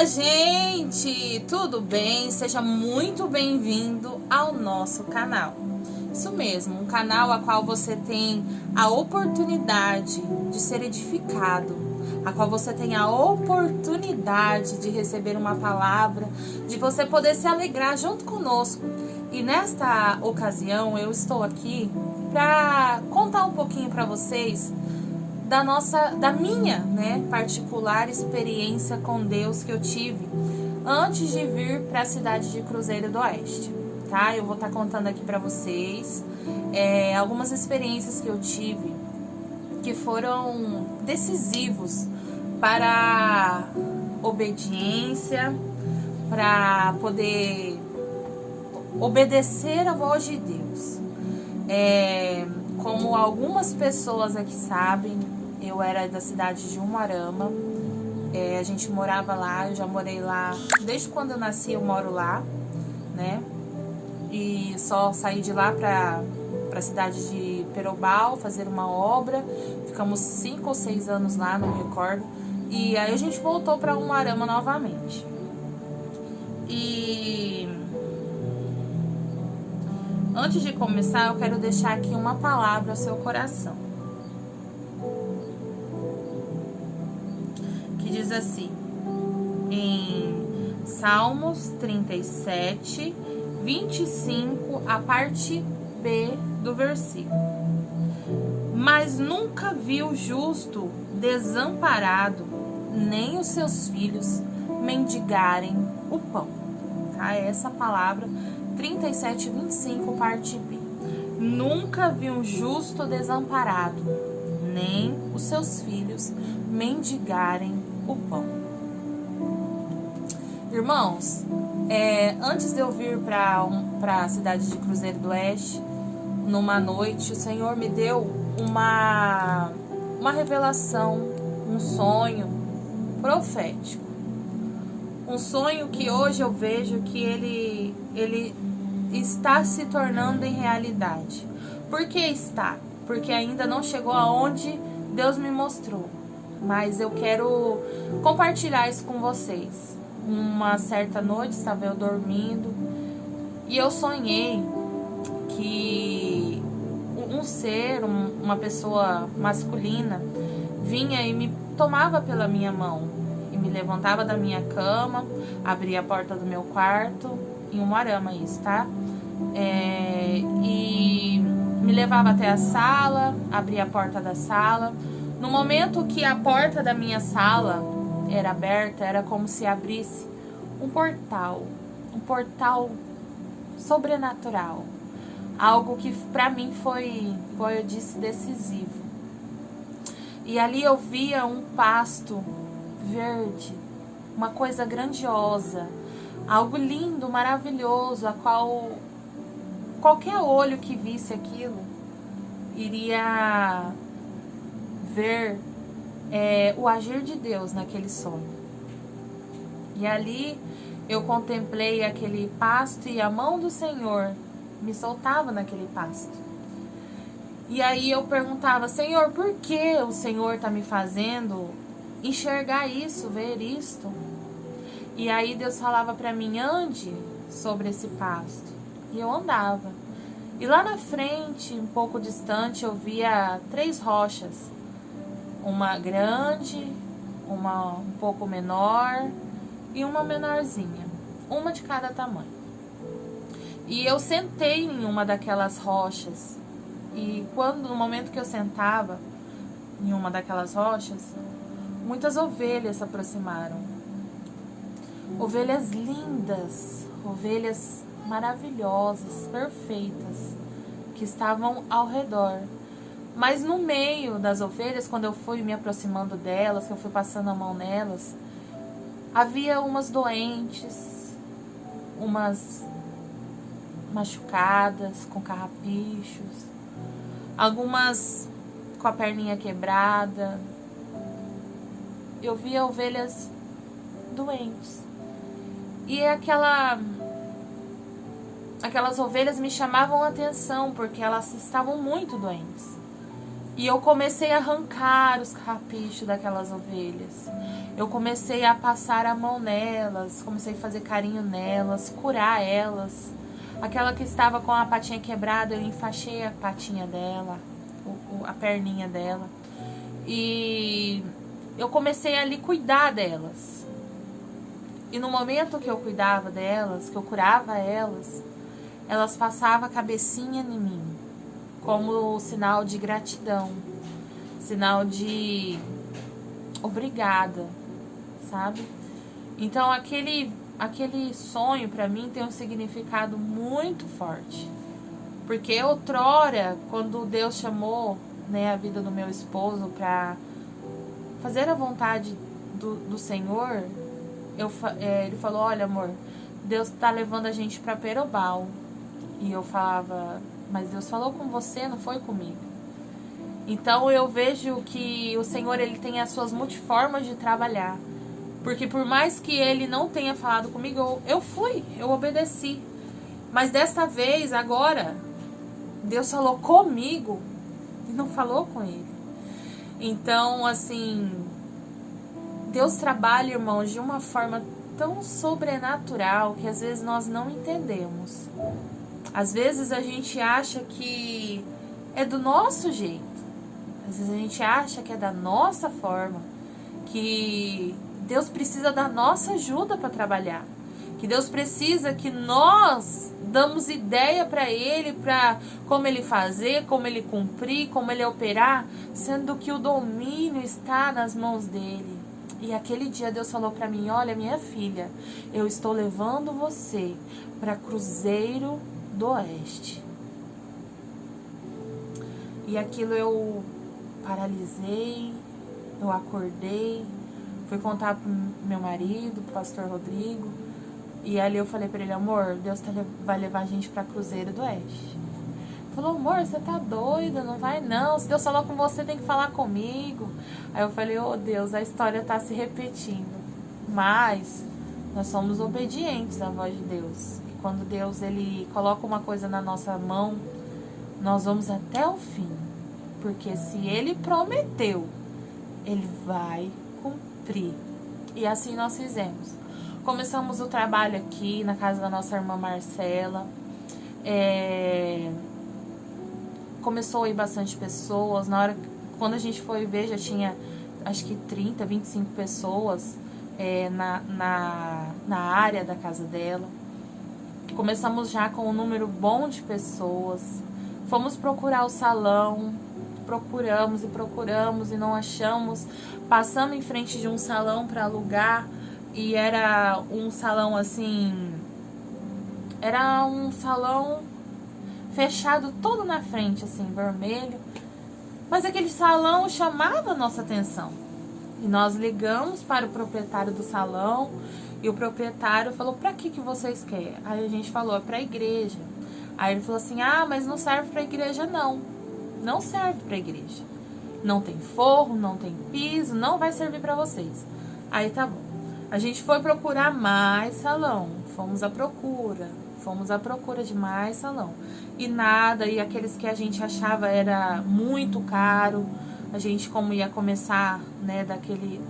gente! Tudo bem? Seja muito bem-vindo ao nosso canal. Isso mesmo, um canal a qual você tem a oportunidade de ser edificado, a qual você tem a oportunidade de receber uma palavra, de você poder se alegrar junto conosco. E nesta ocasião eu estou aqui para contar um pouquinho para vocês da minha, particular experiência com Deus que eu tive antes de vir para a cidade de Cruzeiro do Oeste, tá? Eu vou estar contando aqui para vocês algumas experiências que eu tive que foram decisivos para a obediência, para poder obedecer a voz de Deus. Como algumas pessoas aqui sabem, eu era da cidade de Umuarama. A gente morava lá, eu já morei lá desde quando eu nasci, eu moro lá, né? E só saí de lá para a cidade de Perobal fazer uma obra. Ficamos 5 ou 6 anos lá, não me recordo. E aí a gente voltou para Umuarama novamente. E antes de começar, eu quero deixar aqui uma palavra ao seu coração. Que diz assim, em Salmos 37, 25, a parte B do versículo. Mas nunca vi o justo desamparado, nem os seus filhos mendigarem o pão. Tá? Essa palavra 37, 25, parte B. Nunca vi um justo desamparado, nem os seus filhos mendigarem o pão. Irmãos, antes de eu vir para a cidade de Cruzeiro do Oeste, numa noite, o Senhor me deu uma revelação, um sonho profético. Um sonho que hoje eu vejo que ele está se tornando em realidade. Por que está? Porque ainda não chegou aonde Deus me mostrou. Mas eu quero compartilhar isso com vocês. Uma certa noite, estava eu dormindo e eu sonhei que um ser, uma pessoa masculina, vinha e me tomava pela minha mão e me levantava da minha cama, abria a porta do meu quarto, em Umuarama isso, tá? E me levava até a sala, abria a porta da sala. No momento que a porta da minha sala era aberta, era como se abrisse um portal sobrenatural. Algo que pra mim foi, eu disse, decisivo. E ali eu via um pasto verde, uma coisa grandiosa, algo lindo, maravilhoso, a qual qualquer olho que visse aquilo iria ver o agir de Deus naquele sonho. E ali eu contemplei aquele pasto e a mão do Senhor me soltava naquele pasto. E aí eu perguntava, Senhor, por que o Senhor está me fazendo enxergar isso, ver isto? E aí Deus falava para mim, ande sobre esse pasto. E eu andava. E lá na frente, um pouco distante, eu via 3 rochas. Uma grande, uma um pouco menor e uma menorzinha. Uma de cada tamanho. E eu sentei em uma daquelas rochas. E no momento que eu sentava em uma daquelas rochas, muitas ovelhas se aproximaram. Ovelhas lindas, ovelhas maravilhosas, perfeitas, que estavam ao redor. Mas no meio das ovelhas, quando eu fui me aproximando delas, que eu fui passando a mão nelas, havia umas doentes, umas machucadas, com carrapichos, algumas com a perninha quebrada. Eu via ovelhas doentes. E aquelas ovelhas me chamavam a atenção, porque elas estavam muito doentes. E eu comecei a arrancar os carrapichos daquelas ovelhas. Eu comecei a passar a mão nelas, comecei a fazer carinho nelas, curar elas. Aquela que estava com a patinha quebrada, eu enfaixei a patinha dela, a perninha dela. E eu comecei ali a cuidar delas. E no momento que eu cuidava delas, que eu curava elas, elas passavam a cabecinha em mim, como sinal de gratidão, sinal de obrigada, sabe? Então aquele sonho pra mim tem um significado muito forte, porque outrora, quando Deus chamou, né, a vida do meu esposo pra fazer a vontade do Senhor, ele falou: olha, amor, Deus tá levando a gente pra Perobal. E eu falava: mas Deus falou com você, não foi comigo. Então eu vejo que o Senhor, ele tem as suas multiformas de trabalhar. Porque por mais que ele não tenha falado comigo, eu obedeci. Mas desta vez, agora, Deus falou comigo e não falou com ele. Então, assim, Deus trabalha, irmãos, de uma forma tão sobrenatural que às vezes nós não entendemos. Às vezes a gente acha que é do nosso jeito. Às vezes a gente acha que é da nossa forma, que Deus precisa da nossa ajuda para trabalhar, que Deus precisa que nós damos ideia para Ele, para como Ele fazer, como Ele cumprir, como Ele operar, sendo que o domínio está nas mãos dEle. E aquele dia Deus falou para mim: olha, minha filha, eu estou levando você para Cruzeiro do Oeste. E aquilo eu paralisei, eu acordei, fui contar pro meu marido, pro pastor Rodrigo, e ali eu falei pra ele: amor, Deus vai levar a gente pra Cruzeiro do Oeste. Ele falou: amor, você tá doida? Não vai não, se Deus falou com você, tem que falar comigo. Aí eu falei: oh Deus, a história tá se repetindo, mas nós somos obedientes à voz de Deus. E quando Deus, ele coloca uma coisa na nossa mão, nós vamos até o fim. Porque se ele prometeu, ele vai cumprir. E assim nós fizemos. Começamos o trabalho aqui na casa da nossa irmã Marcela. Começou a ir bastante pessoas. Quando a gente foi ver, já tinha acho que 30, 25 pessoas na área da casa dela. Começamos já com um número bom de pessoas. Fomos procurar o salão. Procuramos e não achamos. Passamos em frente de um salão para alugar e era um salão assim, era um salão fechado todo na frente, assim, vermelho. Mas aquele salão chamava a nossa atenção. E nós ligamos para o proprietário do salão e o proprietário falou: para que vocês querem? Aí a gente falou: é para a igreja. Aí ele falou assim: ah, mas não serve para a igreja não. Não serve para a igreja. Não tem forro, não tem piso, não vai servir para vocês. Aí tá bom. A gente foi procurar mais salão. Fomos à procura de mais salão. E nada, e aqueles que a gente achava era muito caro. A gente, como ia começar, né, daquele...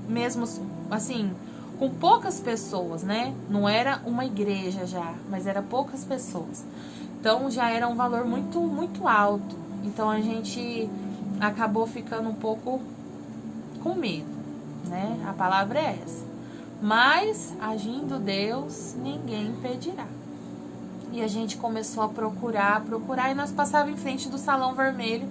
Mesmo assim, com poucas pessoas, né? Não era uma igreja já, mas era poucas pessoas. Então já era um valor muito, muito alto. Então a gente acabou ficando um pouco com medo, né? A palavra é essa. Mas, agindo Deus, ninguém impedirá. E a gente começou a procurar, e nós passávamos em frente do salão vermelho.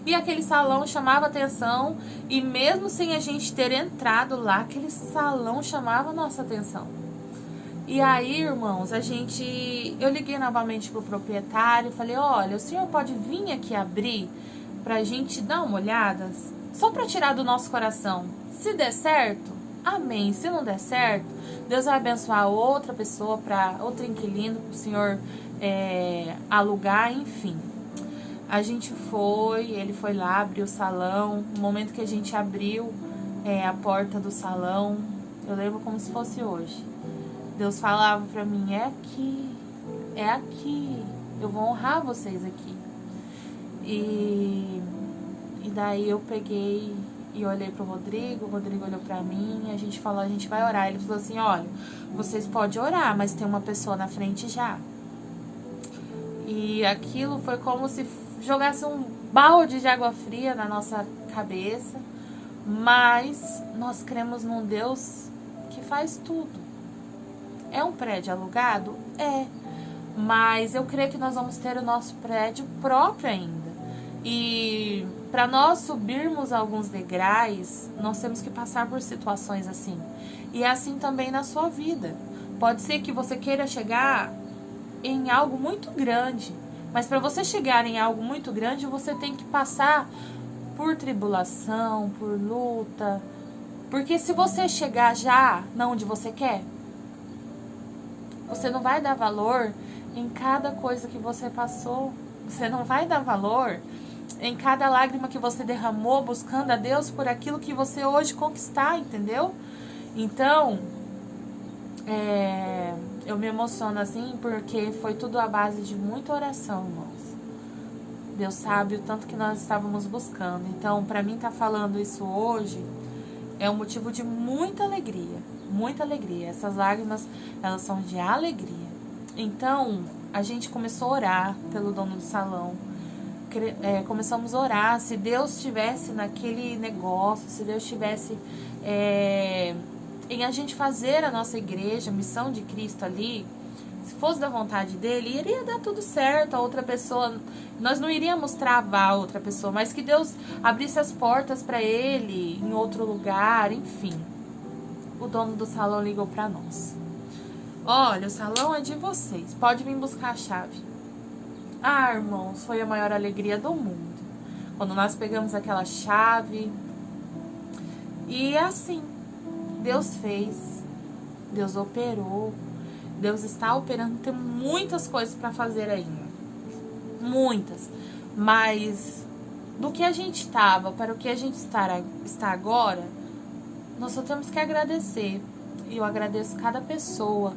E aquele salão chamava atenção. E mesmo sem a gente ter entrado lá, aquele salão chamava a nossa atenção. E aí, irmãos, eu liguei novamente pro proprietário e falei: olha, o senhor pode vir aqui abrir pra gente dar uma olhada? Só pra tirar do nosso coração. Se der certo, amém. Se não der certo, Deus vai abençoar outra pessoa, outro inquilino, pro senhor alugar, enfim. A gente ele foi lá, abriu o salão. No momento que a gente abriu a porta do salão, eu lembro como se fosse hoje. Deus falava pra mim: é aqui, eu vou honrar vocês aqui. E daí eu peguei e olhei pro Rodrigo, o Rodrigo olhou pra mim, a gente falou, a gente vai orar. Ele falou assim, olha, vocês podem orar, mas tem uma pessoa na frente já. E aquilo foi como se jogasse um balde de água fria na nossa cabeça. Mas nós cremos num Deus que faz tudo. É um prédio alugado? É. Mas eu creio que nós vamos ter o nosso prédio próprio ainda. E para nós subirmos alguns degraus, nós temos que passar por situações assim. E é assim também na sua vida. Pode ser que você queira chegar em algo muito grande. Mas para você chegar em algo muito grande, você tem que passar por tribulação, por luta. Porque se você chegar já onde você quer, você não vai dar valor em cada coisa que você passou. Você não vai dar valor em cada lágrima que você derramou buscando a Deus por aquilo que você hoje conquistar, entendeu? Então, eu me emociono assim porque foi tudo à base de muita oração, irmãos. Deus sabe o tanto que nós estávamos buscando. Então, para mim estar falando isso hoje é um motivo de muita alegria. Muita alegria. Essas lágrimas, elas são de alegria. Então, a gente começou a orar pelo dono do salão. Começamos a orar. Se Deus estivesse naquele negócio, se Deus estivesse em a gente fazer a nossa igreja, a missão de Cristo ali, se fosse da vontade dele, iria dar tudo certo. A outra pessoa, nós não iríamos travar a outra pessoa, mas que Deus abrisse as portas para ele em outro lugar, enfim. O dono do salão ligou para nós. Olha, o salão é de vocês, pode vir buscar a chave. Ah, irmãos, foi a maior alegria do mundo quando nós pegamos aquela chave. E assim, Deus fez, Deus operou, Deus está operando. Tem muitas coisas para fazer ainda, muitas, mas do que a gente estava para o que a gente está agora, nós só temos que agradecer. E eu agradeço cada pessoa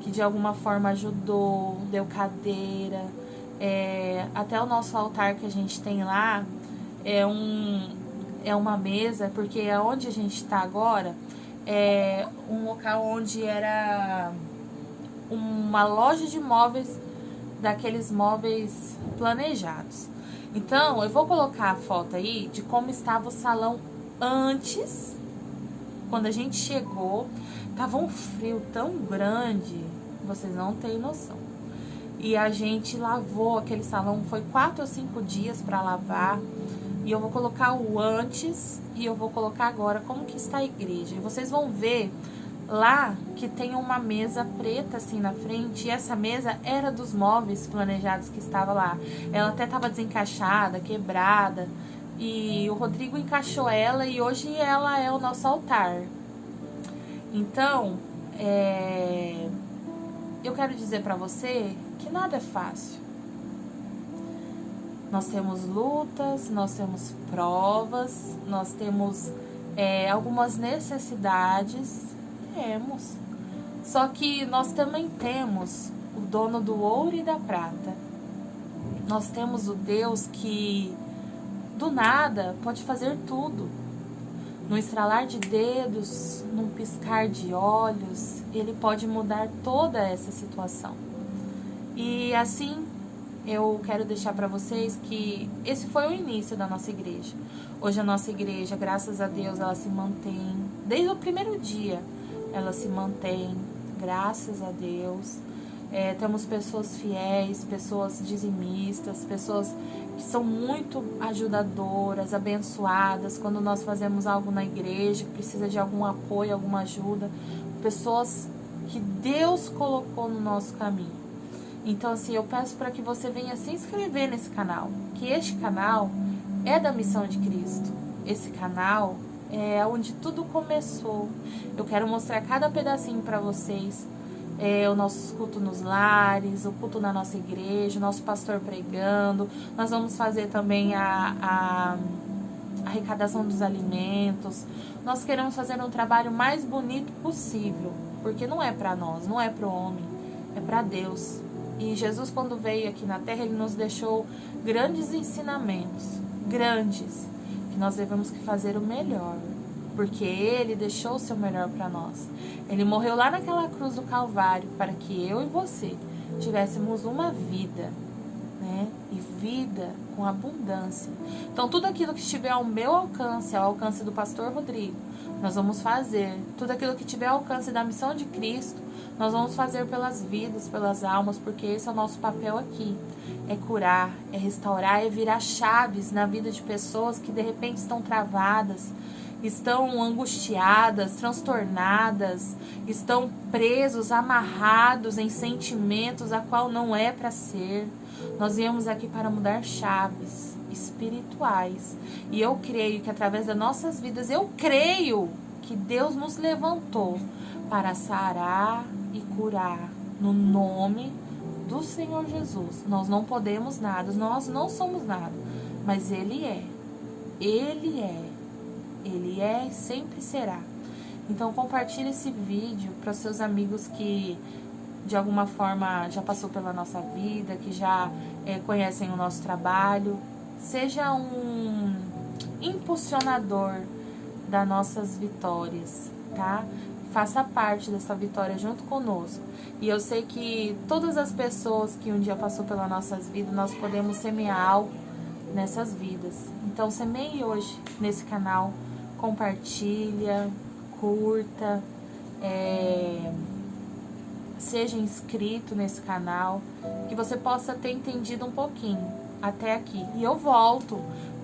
que de alguma forma ajudou, deu cadeira, até o nosso altar que a gente tem lá é uma mesa, porque onde a gente está agora é um local onde era uma loja de móveis, daqueles móveis planejados. Então, eu vou colocar a foto aí de como estava o salão antes, quando a gente chegou. Tava um frio tão grande, vocês não têm noção. E a gente lavou aquele salão, foi 4 ou 5 dias para lavar. E eu vou colocar o antes e eu vou colocar agora como que está a igreja. E vocês vão ver lá que tem uma mesa preta assim na frente. E essa mesa era dos móveis planejados que estava lá. Ela até estava desencaixada, quebrada. E o Rodrigo encaixou ela e hoje ela é o nosso altar. Então, eu quero dizer para você que nada é fácil. Nós temos lutas, nós temos provas, nós temos algumas necessidades, temos. Só que nós também temos o dono do ouro e da prata. Nós temos o Deus que do nada pode fazer tudo. No estralar de dedos, num piscar de olhos, ele pode mudar toda essa situação. E assim, eu quero deixar para vocês que esse foi o início da nossa igreja. Hoje a nossa igreja, graças a Deus, ela se mantém. Desde o primeiro dia, ela se mantém, graças a Deus. Temos pessoas fiéis, pessoas dizimistas, pessoas que são muito ajudadoras, abençoadas. Quando nós fazemos algo na igreja, que precisa de algum apoio, alguma ajuda, pessoas que Deus colocou no nosso caminho. Então, assim, eu peço para que você venha se inscrever nesse canal, que este canal é da Missão de Cristo. Esse canal é onde tudo começou. Eu quero mostrar cada pedacinho para vocês. O nosso culto nos lares, o culto na nossa igreja, o nosso pastor pregando. Nós vamos fazer também a arrecadação dos alimentos. Nós queremos fazer um trabalho mais bonito possível, porque não é para nós, não é para o homem, é para Deus. E Jesus, quando veio aqui na Terra, ele nos deixou grandes ensinamentos, grandes, que nós devemos que fazer o melhor, porque ele deixou o seu melhor para nós. Ele morreu lá naquela cruz do Calvário para que eu e você tivéssemos uma vida, né? E vida com abundância. Então, tudo aquilo que estiver ao meu alcance, ao alcance do pastor Rodrigo, nós vamos fazer. Tudo aquilo que tiver ao alcance da missão de Cristo, nós vamos fazer pelas vidas, pelas almas, porque esse é o nosso papel aqui. É curar, é restaurar, é virar chaves na vida de pessoas que de repente estão travadas, estão angustiadas, transtornadas, estão presos, amarrados em sentimentos a qual não é para ser. Nós viemos aqui para mudar chaves espirituais. E eu creio que através das nossas vidas, eu creio que Deus nos levantou para sarar e curar no nome do Senhor Jesus. Nós não podemos nada, nós não somos nada, mas Ele é. Ele é. Ele é e sempre será. Então compartilhe esse vídeo para os seus amigos que de alguma forma já passou pela nossa vida, que já conhecem o nosso trabalho. Seja um impulsionador das nossas vitórias, tá? Faça parte dessa vitória junto conosco. E eu sei que todas as pessoas que um dia passou pelas nossas vidas, nós podemos semear algo nessas vidas. Então semeie hoje nesse canal, compartilha, curta, seja inscrito nesse canal, que você possa ter entendido um pouquinho até aqui. E eu volto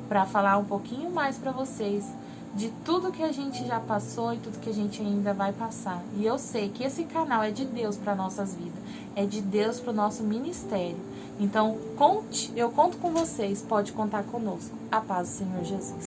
para falar um pouquinho mais para vocês de tudo que a gente já passou e tudo que a gente ainda vai passar. E eu sei que esse canal é de Deus para nossas vidas, é de Deus para o nosso ministério. Então, eu conto com vocês, pode contar conosco. A paz do Senhor Jesus.